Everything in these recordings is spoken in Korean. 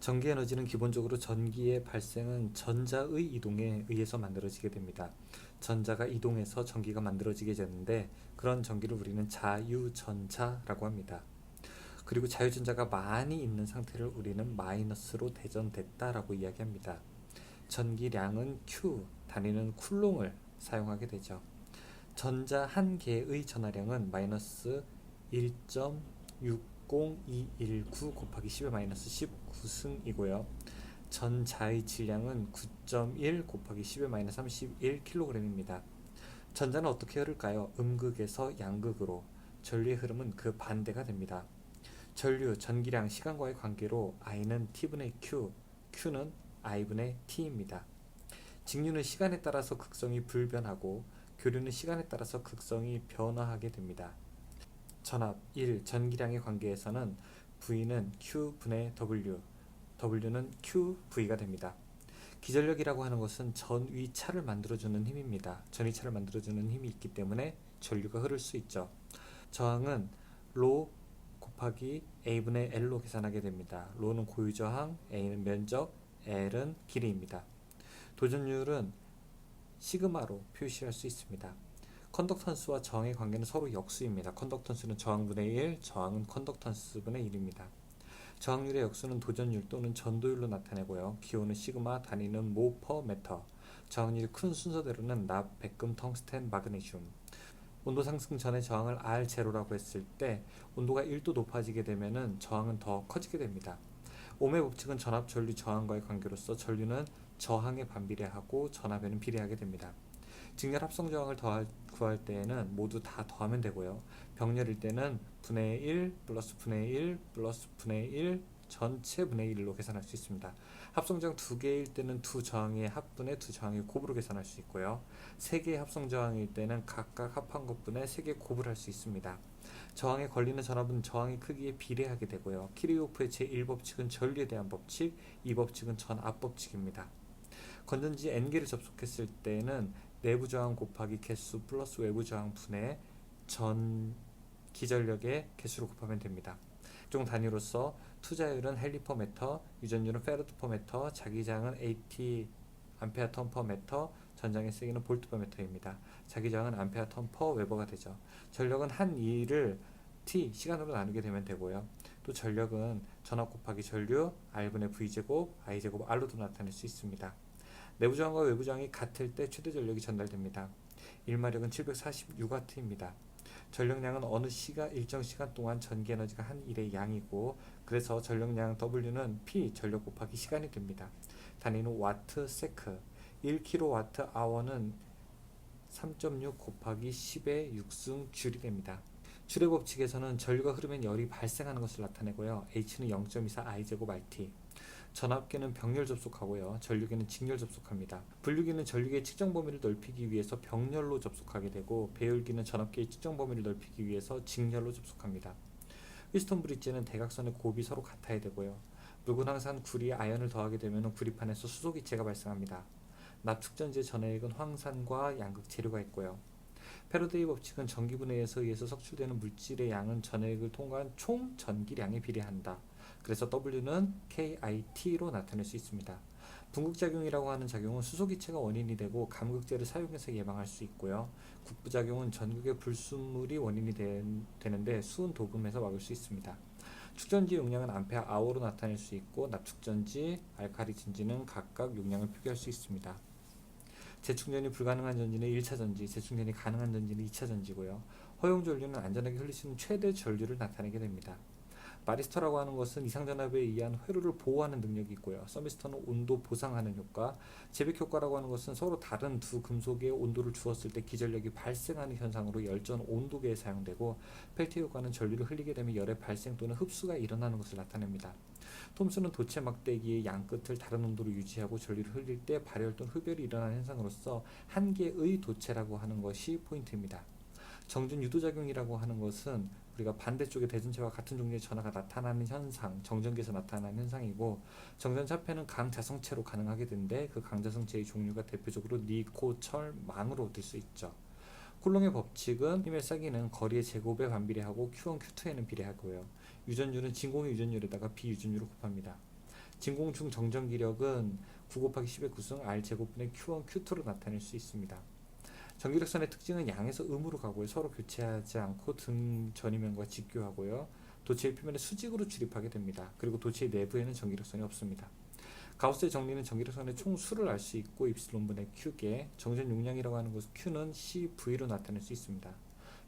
전기에너지는 기본적으로 전기의 발생은 전자의 이동에 의해서 만들어지게 됩니다. 전자가 이동해서 전기가 만들어지게 되는데 그런 전기를 우리는 자유전자라고 합니다. 그리고 자유전자가 많이 있는 상태를 우리는 마이너스로 대전됐다라고 이야기합니다. 전기량은 Q, 단위는 쿨롱을 사용하게 되죠. 전자 한 개의 전하량은 마이너스 1.60219 곱하기 10의 마이너스 19승이고요. 전자의 질량은 9.1 곱하기 10의 마이너스 31kg입니다. 전자는 어떻게 흐를까요? 음극에서 양극으로. 전류의 흐름은 그 반대가 됩니다. 전류, 전기량, 시간과의 관계로 I는 T분의 Q, Q는 I분의 T입니다. 직류는 시간에 따라서 극성이 불변하고 교류는 시간에 따라서 극성이 변화하게 됩니다. 전압 1. 전기량의 관계에서는 V는 Q분의 W, W는 QV가 됩니다. 기전력이라고 하는 것은 전위차를 만들어주는 힘입니다. 전위차를 만들어주는 힘이 있기 때문에 전류가 흐를 수 있죠. 저항은 로 곱하기 A분의 L로 계산하게 됩니다. 로는 고유저항, A는 면적, L은 길이입니다. 도전율은 시그마로 표시할 수 있습니다. 컨덕턴스와 저항의 관계는 서로 역수입니다. 컨덕턴스는 저항분의 1, 저항은 컨덕턴스분의 1입니다. 저항률의 역수는 도전율 또는 전도율로 나타내고요. 기호는 시그마, 단위는 모 퍼 메터. 저항률이 큰 순서대로는 납, 백금, 텅스텐, 마그네슘. 온도 상승 전에 저항을 R0라고 했을 때 온도가 1도 높아지게 되면 저항은 더 커지게 됩니다. 옴의 법칙은 전압, 전류, 저항과의 관계로서 전류는 저항에 반비례하고 전압에는 비례하게 됩니다. 직렬 합성 저항을 구할 때에는 모두 다 더하면 되고요. 병렬일 때는 분의 1 플러스 분의 1 플러스 분의 1 전체 분의 1로 계산할 수 있습니다. 합성저항 2개일 때는 두 저항의 합분의 두 저항의 곱으로 계산할 수 있고요. 3개의 합성저항일 때는 각각 합한 것분의 3개 곱을 할 수 있습니다. 저항에 걸리는 전압은 저항의 크기에 비례하게 되고요. 키르호프의 제1법칙은 전류에 대한 법칙, 이 법칙은 전압 법칙입니다. 건전지 N개를 접속했을 때는 내부 저항 곱하기 개수 플러스 외부 저항 분의 전 기전력의 개수로 곱하면 됩니다. 각종 단위로서 투자율은 헬리퍼메터, 유전율은 페라드퍼메터, 자기장은 AT 암페어 턴 퍼 메터, 전장의 세기는 볼트 퍼 메터입니다. 자기장은 암페어 턴 퍼 웨버가 되죠. 전력은 한 일을 T 시간으로 나누게 되면 되고요. 또 전력은 전압 곱하기 전류 R분의 V제곱, I제곱 R로도 나타낼 수 있습니다. 내부 저항과 외부 저항이 같을 때 최대 전력이 전달됩니다. 일마력은 746W입니다. 전력량은 어느 일정 시간 동안 전기 에너지가 한 일의 양이고 그래서 전력량 W는 P 전력 곱하기 시간이 됩니다. 단위는 와트 세크, 1kWh는 3.6 곱하기 10의 6승 줄이 됩니다. 줄의 법칙에서는 전류가 흐르면 열이 발생하는 것을 나타내고요. H는 0.24 I제곱 RT. 전압계는 병렬 접속하고요. 전류계는 직렬 접속합니다. 분류기는 전류계의 측정 범위를 넓히기 위해서 병렬로 접속하게 되고 배율기는 전압계의 측정 범위를 넓히기 위해서 직렬로 접속합니다. 휘스턴 브릿지는 대각선의 곱이 서로 같아야 되고요. 묽은 구리에 아연을 더하게 되면 구리판에서 수소기체가 발생합니다. 납축전지의 전해액은 황산과 양극 재료가 있고요. 패러데이 법칙은 전기분해에서 의해서 석출되는 물질의 양은 전해액을 통과한 총 전기량에 비례한다. 그래서 W는 KIT로 나타낼 수 있습니다. 분극작용이라고 하는 작용은 수소기체가 원인이 되고 감극제를 사용해서 예방할 수 있고요. 국부작용은 전극의 불순물이 원인이 되는데 수은 도금해서 막을 수 있습니다. 축전지 용량은 암페어 아워로 나타낼 수 있고 납축전지, 알카리 전지는 각각 용량을 표기할 수 있습니다. 재충전이 불가능한 전지는 1차 전지, 재충전이 가능한 전지는 2차 전지고요. 허용 전류는 안전하게 흘릴 수 있는 최대 전류를 나타내게 됩니다. 바리스터라고 하는 것은 이상전압에 의한 회로를 보호하는 능력이 있고요. 서미스터는 온도 보상하는 효과, 재백 효과라고 하는 것은 서로 다른 두 금속에 온도를 주었을 때 기전력이 발생하는 현상으로 열전 온도계에 사용되고, 펠티어 효과는 전류를 흘리게 되면 열의 발생 또는 흡수가 일어나는 것을 나타냅니다. 톰슨은 도체 막대기의 양 끝을 다른 온도로 유지하고 전류를 흘릴 때 발열 또는 흡열이 일어나는 현상으로서 한 개의 도체라고 하는 것이 포인트입니다. 정전 유도작용이라고 하는 것은 우리가 반대쪽의 대전체와 같은 종류의 전하가 나타나는 현상, 정전기에서 나타나는 현상이고, 정전차폐는 강자성체로 가능하게 되는데 그 강자성체의 종류가 대표적으로 니코, 철, 망으로 될 수 있죠. 쿨롱의 법칙은 힘의 세기는 거리의 제곱에 반비례하고 Q1, Q2에는 비례하고요. 유전율은 진공의 유전율에다가 비유전율을 곱합니다. 진공중 정전기력은 9 곱하기 10의 구승 R 제곱분의 Q1, Q2로 나타낼 수 있습니다. 전기력선의 특징은 양에서 음으로 가고요. 서로 교체하지 않고 등 전이면과 직교하고요. 도체의 표면에 수직으로 출입하게 됩니다. 그리고 도체의 내부에는 전기력선이 없습니다. 가우스의 정리는 전기력선의 총 수를 알 수 있고 입실론분의 Q개, 정전 용량이라고 하는 것은 Q는 CV로 나타낼 수 있습니다.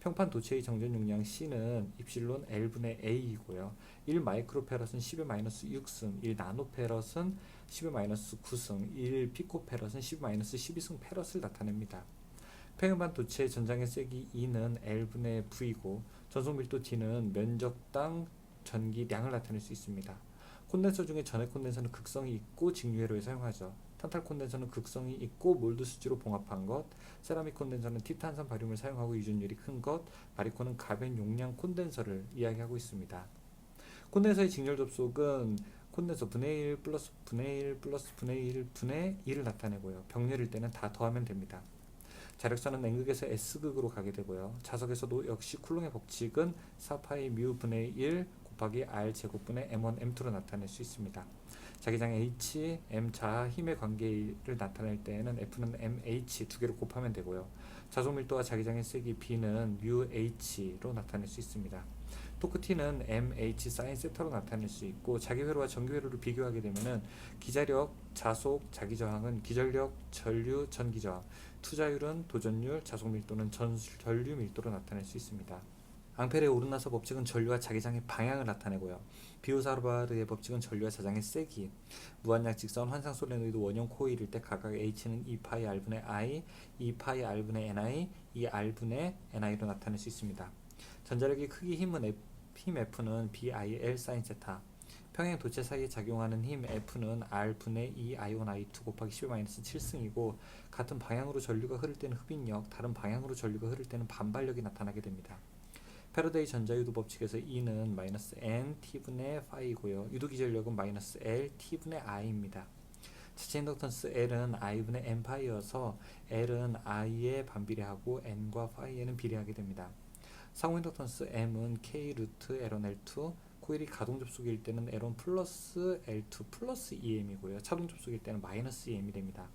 평판 도체의 정전 용량 C는 입실론 L분의 A이고요. 1 마이크로페럿은 10의 마이너스 6승, 1 나노페럿은 10의 마이너스 9승, 1 피코페럿은 10의 마이너스 12승 페럿을 나타냅니다. 평형반 도체의 전장의 세기 E는 L분의 V고 전속 밀도 D는 면적당 전기량을 나타낼 수 있습니다. 콘덴서 중에 전해 콘덴서는 극성이 있고 직류회로에 사용하죠. 탄탈 콘덴서는 극성이 있고 몰드 수지로 봉합한 것, 세라믹 콘덴서는 티탄산 바륨을 사용하고 유전율이 큰 것, 마리콘은 가변 용량 콘덴서를 이야기하고 있습니다. 콘덴서의 직렬 접속은 콘덴서 분의 1 플러스 분의 1 플러스 분의 1 분의 2를 나타내고요. 병렬일 때는 다 더하면 됩니다. 자력선은 N극에서 S극으로 가게 되고요. 자석에서도 역시 쿨롱의 법칙은 4파이 뮤 분의 1 곱하기 R 제곱분의 M1, M2로 나타낼 수 있습니다. 자기장 H, M 자하 힘의 관계를 나타낼 때에는 F는 MH 두 개를 곱하면 되고요. 자속 밀도와 자기장의 세기 B는 UH로 나타낼 수 있습니다. 토크 T는 MH 사인 세타로 나타낼 수 있고 자기 회로와 전기 회로를 비교하게 되면은 기자력, 자속, 자기 저항은 기전력, 전류, 전기 저항, 투자율은 도전율, 자속 밀도는 전류 밀도로 나타낼 수 있습니다. 앙페르의 오르나서 법칙은 전류와 자기장의 방향을 나타내고요. 비오사르바르의 법칙은 전류와 자장의 세기, 무한약 직선 환상 솔레노이드 원형 코일일 때 각각 H는 2파이 R분의 I, 2파이 R분의 NI, 2R분의 NI로 나타낼 수 있습니다. 전자력의 크기 힘은 힘 F는 BIL 사인 세타, 평행 도체 사이에 작용하는 힘 F는 R분의 2I1 I2 곱하기 10의 마이너스 7승이고 같은 방향으로 전류가 흐를 때는 흡인력, 다른 방향으로 전류가 흐를 때는 반발력이 나타나게 됩니다. 패러데이 전자유도 법칙에서 E는 마이너스 N T분의 파이고요. 유도기전력은 마이너스 L T분의 I입니다. 자체 인덕턴스 L은 I분의 N 파이여서 L은 I에 반비례하고 N과 파이에는 비례하게 됩니다. 상호 인덕턴스 M은 K 루트 L1 L2, 코일이 가동 접속일 때는 L1 플러스 L2 플러스 EM이고요. 차동 접속일 때는 마이너스 EM이 됩니다.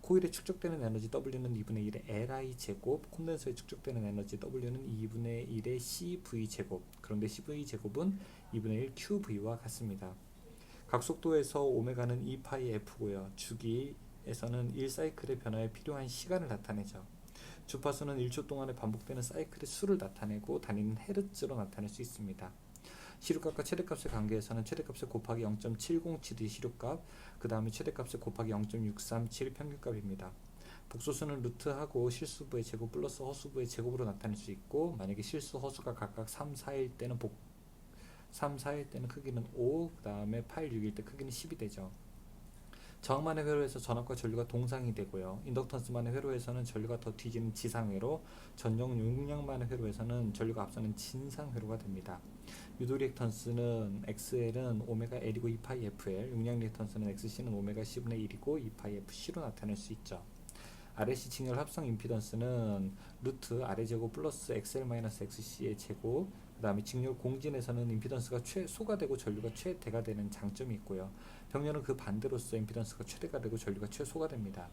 코일에 축적되는 에너지 W는 2분의 1의 Li 제곱, 콘덴서에 축적되는 에너지 W는 2분의 1의 CV 제곱, 그런데 CV 제곱은 2분의 1 QV와 같습니다. 각속도에서 오메가는 2파이 F고요. 주기에서는 1사이클의 변화에 필요한 시간을 나타내죠. 주파수는 1초 동안에 반복되는 사이클의 수를 나타내고 단위는 헤르츠로 나타낼 수 있습니다. 시류값과 최대값의 관계에서는 최대값을 곱하기 0.707이 시류값, 그 다음에 최대값을 곱하기 0.637이 평균값입니다. 복소수는 루트하고 실수부의 제곱 플러스 허수부의 제곱으로 나타낼 수 있고, 만약에 실수 허수가 각각 3, 4일 때는 3, 4일 때는 크기는 5, 그 다음에 8, 6일 때 크기는 10이 되죠. 저항만의 회로에서 전압과 전류가 동상이 되고요. 인덕턴스만의 회로에서는 전류가 더 뒤지는 지상회로, 전용 용량만의 회로에서는 전류가 앞서는 진상회로가 됩니다. 유도 리액턴스는 XL은 오메가 L이고 2파이 FL, 용량 리액턴스는 XC는 오메가 C분의 1이고 2파이 FC로 나타낼 수 있죠. RLC 직렬 합성 임피던스는 루트 R제곱 플러스 XL-XC의 제곱, 그 다음에 직렬 공진에서는 임피던스가 최소가 되고 전류가 최대가 되는 장점이 있고요. 병렬은 그 반대로서 임피던스가 최대가 되고 전류가 최소가 됩니다.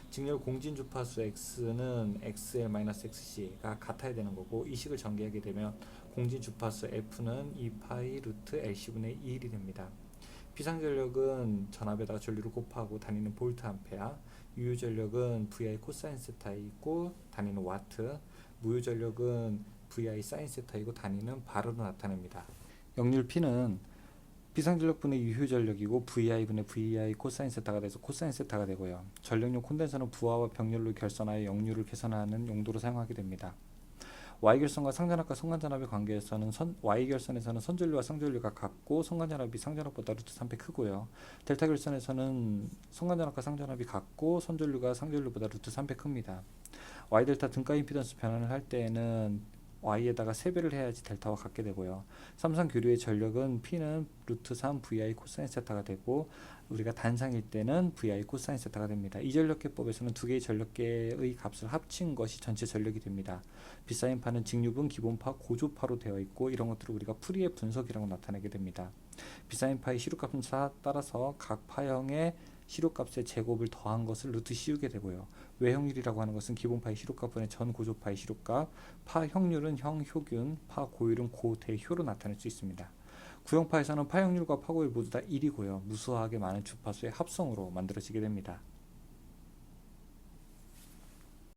직렬 공진 주파수 X는 XL-XC가 같아야 되는 거고, 이 식을 전개하게 되면 공진 주파수 F는 2파이 루트 LC분의 2일이 됩니다. 비상전력은 전압에다가 전류를 곱하고 단위는 볼트 암페어, 유효전력은 VI 코사인 세타이고 단위는 와트, 무효전력은 VI 사인 세타이고 단위는 바로로 나타냅니다. 역률 P는 비상전력분의 유효전력이고 VI분의 VI 코사인 세타가 돼서 코사인 세타가 되고요. 전력용 콘덴서는 부하와 병렬로 결선하여 역률을 계산하는 용도로 사용하게 됩니다. Y결선과 상전압과 성간전압의 관계에서는 Y결선에서는 선전류와 상전류가 같고 성간전압이 상전압보다 루트 3배 크고요. 델타결선에서는 성간전압과 상전압이 같고 선전류가 상전류보다 루트 3배 큽니다. Y델타 등가 임피던스 변환을 할 때에는 y에다가 세배를 해야지 델타와 같게 되고요. 삼성교류의 전력은 P는 루트 3 VI 코사인 세타가 되고 우리가 단상일 때는 VI 코사인 세타가 됩니다. 이 전력계법에서는 두 개의 전력계의 값을 합친 것이 전체 전력이 됩니다. 비사인파는 직류분, 기본파, 고조파로 되어 있고 이런 것들을 우리가 풀이의 분석이라고 나타내게 됩니다. 비사인파의 시료값은 따라서 각 파형의 시료값의 제곱을 더한 것을 루트 씌우게 되고요. 외형률이라고 하는 것은 기본파의 시료값분의 전 고조파의 시료값, 파형률은 형효균, 파고율은 고대효로 나타낼 수 있습니다. 구형파에서는 파형률과 파고율 모두 다 1이고요. 무수하게 많은 주파수의 합성으로 만들어지게 됩니다.